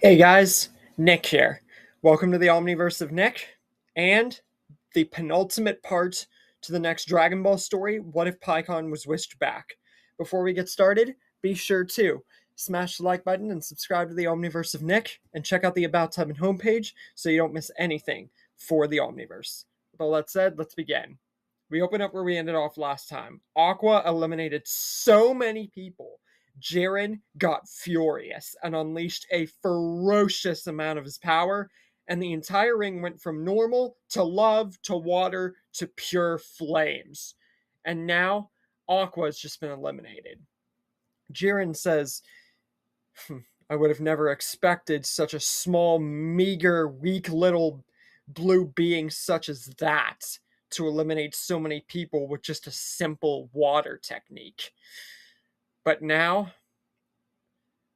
Hey guys, Nick here. Welcome to the Omniverse of Nick and the penultimate part to the next Dragon Ball story, What If Pikkon Was Wished Back? Before we get started, be sure to smash the like button and subscribe to the Omniverse of Nick and check out the About Time and homepage so you don't miss anything for the Omniverse. With all that said, let's begin. We open up where we ended off last time. Aqua eliminated so many people. Jiren got furious and unleashed a ferocious amount of his power, and the entire ring went from normal to love to water to pure flames. And now Aqua has just been eliminated. Jiren says, I would have never expected such a small, meager, weak little blue being such as that to eliminate so many people with just a simple water technique. But now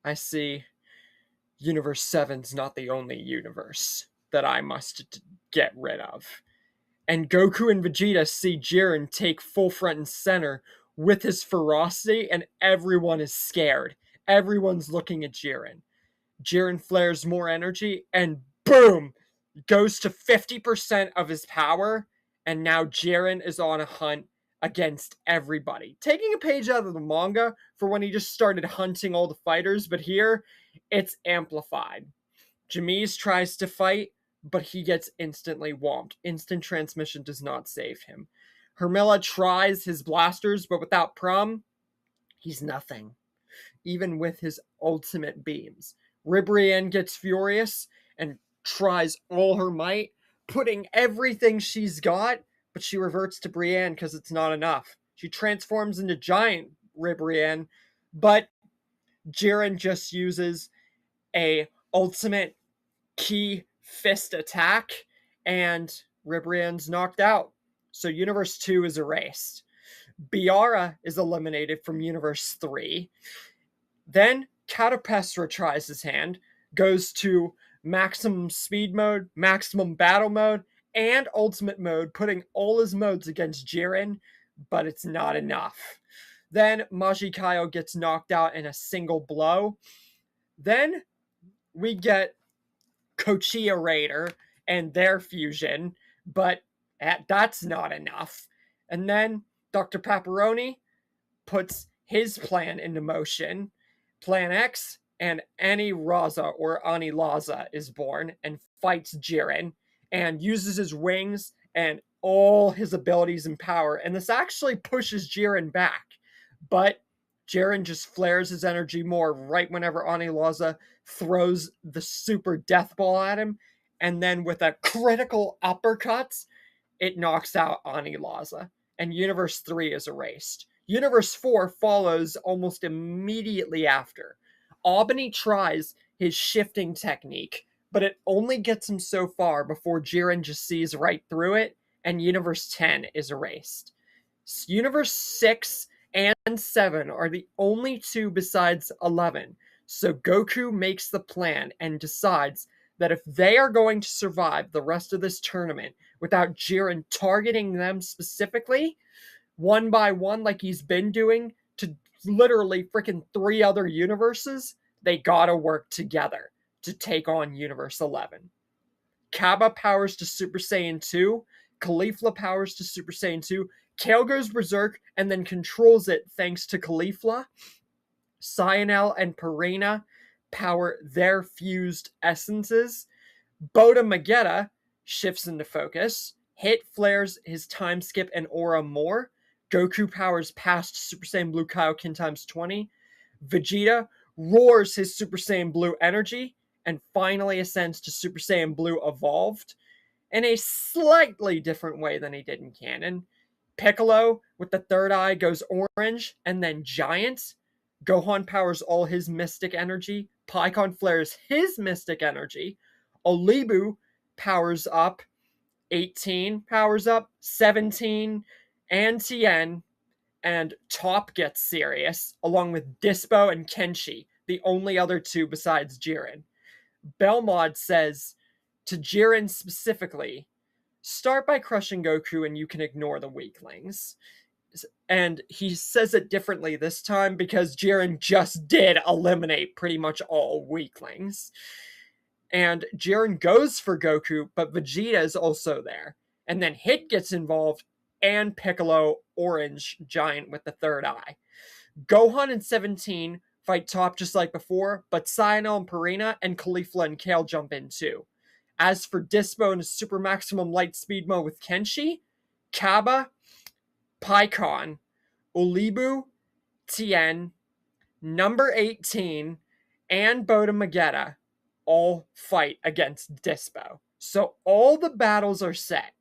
I see Universe 7's not the only universe that I must get rid of. And Goku and Vegeta see Jiren take full front and center with his ferocity, and everyone is scared. Everyone's looking at Jiren. Jiren flares more energy, and boom! Goes to 50% of his power, and now Jiren is on a hunt against everybody. Taking a page out of the manga for when he just started hunting all the fighters, but here it's amplified. Jamise tries to fight, but he gets instantly whomped. Instant transmission does not save him. Hermilla tries his blasters, but without Prom, he's nothing. Even with his ultimate beams. Ribrianne gets furious and tries all her might, putting everything she's got, but she reverts to Brienne because it's not enough. She transforms into giant Ribrianne, but Jiren just uses a ultimate key fist attack, and Ribrianne's knocked out. So Universe 2 is erased. Biara is eliminated from Universe 3. Then Catapestra tries his hand, goes to maximum speed mode, maximum battle mode, and ultimate mode, putting all his modes against Jiren, but it's not enough. Then Majikayo gets knocked out in a single blow. Then we get Kochia Raider and their fusion, but that's not enough. And then Dr. Paparoni puts his plan into motion. Plan X, and Ani Raza or Ani Laza is born and fights Jiren and uses his wings and all his abilities and power. And this actually pushes Jiren back. But Jiren just flares his energy more right whenever Ani Laza throws the super death ball at him. And then with a critical uppercut, it knocks out Ani Laza. And Universe 3 is erased. Universe 4 follows almost immediately after. Albany tries his shifting technique, but it only gets him so far before Jiren just sees right through it, and Universe 10 is erased. Universe 6 and 7 are the only two besides 11, so Goku makes the plan and decides that if they are going to survive the rest of this tournament without Jiren targeting them specifically, one by one, like he's been doing to literally freaking 3 other universes, they gotta work together to take on Universe 11. Kaba powers to Super Saiyan 2, Caulifla powers to Super Saiyan 2, Kale goes Berserk and then controls it thanks to Caulifla. Cyanel and Purina power their fused essences. Boda Magetta shifts into focus. Hit flares his time skip and aura more. Goku powers past Super Saiyan Blue Kaioken times 20. Vegeta roars his Super Saiyan Blue energy and finally ascends to Super Saiyan Blue Evolved in a slightly different way than he did in canon. Piccolo with the third eye goes orange and then giant. Gohan powers all his mystic energy. Pikkon flares his mystic energy. Olibu powers up. 18 powers up. 17 and Tien, and Top gets serious, along with Dispo and Kenshi, the only other two besides Jiren. Belmod says to Jiren specifically, start by crushing Goku and you can ignore the weaklings. And he says it differently this time because Jiren just did eliminate pretty much all weaklings. And Jiren goes for Goku, but Vegeta is also there. And then Hit gets involved, and Piccolo, Orange Giant with the third eye. Gohan and 17 fight Top just like before, but Cyanel and Purina and Caulifla and Kale jump in too. As for Dispo and his super maximum light speed mode with Kenshi, Kaba, Pikkon, Ulibu, Tien, number 18, and Boda Magetta all fight against Dispo. So all the battles are set.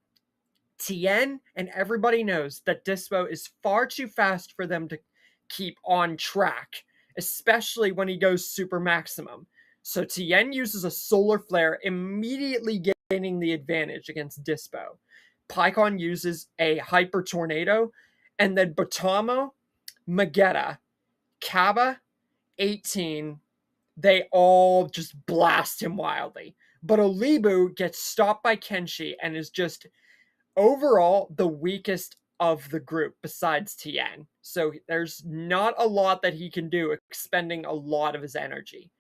Tien and everybody knows that Dispo is far too fast for them to keep on track, especially when he goes super maximum. So Tien uses a solar flare, immediately gaining the advantage against Dispo. Pikkon uses a hyper tornado, and then Botamo, Magetta, Kaba, 18, they all just blast him wildly. But Olibu gets stopped by Kenshi and is just overall the weakest of the group besides Tien. So there's not a lot that he can do, expending a lot of his energy.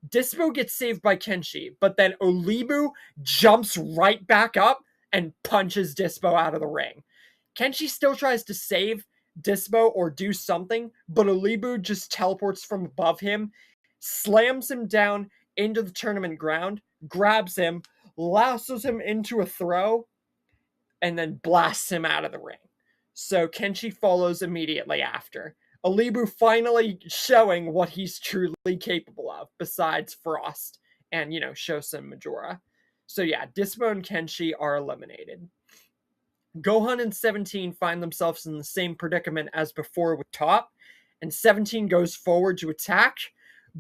Dispo gets saved by Kenshi, but then Olibu jumps right back up and punches Dispo out of the ring. Kenshi still tries to save Dispo or do something, but Olibu just teleports from above him, slams him down into the tournament ground, grabs him, lassos him into a throw, and then blasts him out of the ring. So Kenshi follows immediately after. Olibu finally showing what he's truly capable of, besides Frost and, Shosa and Majora. So yeah, Dispo and Kenshi are eliminated. Gohan and 17 find themselves in the same predicament as before with Top, and 17 goes forward to attack,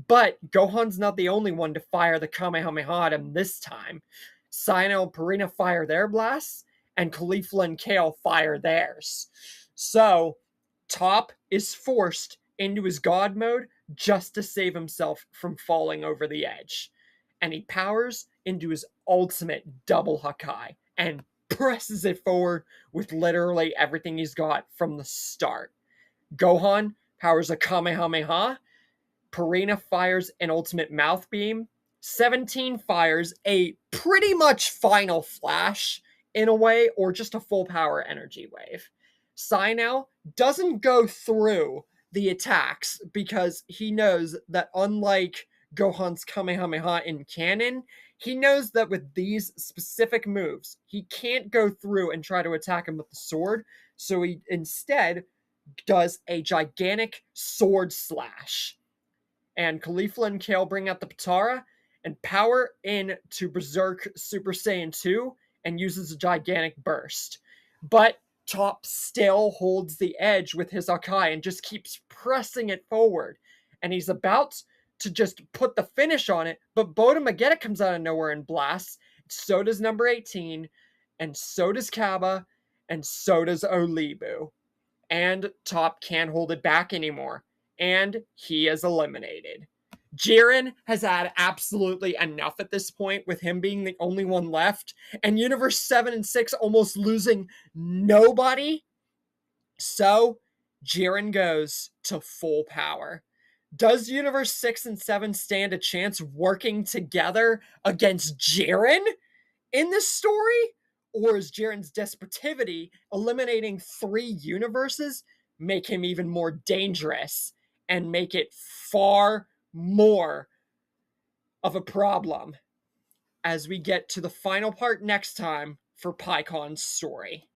but Gohan's not the only one to fire the Kamehameha at him this time. Cyanel and Purina fire their blasts, and Caulifla and Kale fire theirs. So, Top is forced into his God mode just to save himself from falling over the edge. And he powers into his ultimate double Hakai and presses it forward with literally everything he's got from the start. Gohan powers a Kamehameha. Purina fires an ultimate mouth beam. 17 fires a pretty much final flash in a way, or just a full power energy wave. Cyanel doesn't go through the attacks because he knows that unlike Gohan's Kamehameha in canon, he knows that with these specific moves, he can't go through and try to attack him with the sword, so he instead does a gigantic sword slash. And Caulifla and Kale bring out the Potara and power into Berserk Super Saiyan 2 and uses a gigantic burst. But Top still holds the edge with his Akai and just keeps pressing it forward. And he's about to just put the finish on it, but Boda Magetta comes out of nowhere and blasts. So does number 18, and so does Kaba, and so does Olibu. And Top can't hold it back anymore, and he is eliminated. Jiren has had absolutely enough at this point, with him being the only one left, and Universe 7 and 6 almost losing nobody. So, Jiren goes to full power. Does Universe 6 and 7 stand a chance working together against Jiren in this story? Or is Jiren's despotivity, eliminating 3 universes, make him even more dangerous and make it far more of a problem as we get to the final part next time for Pikkon's story?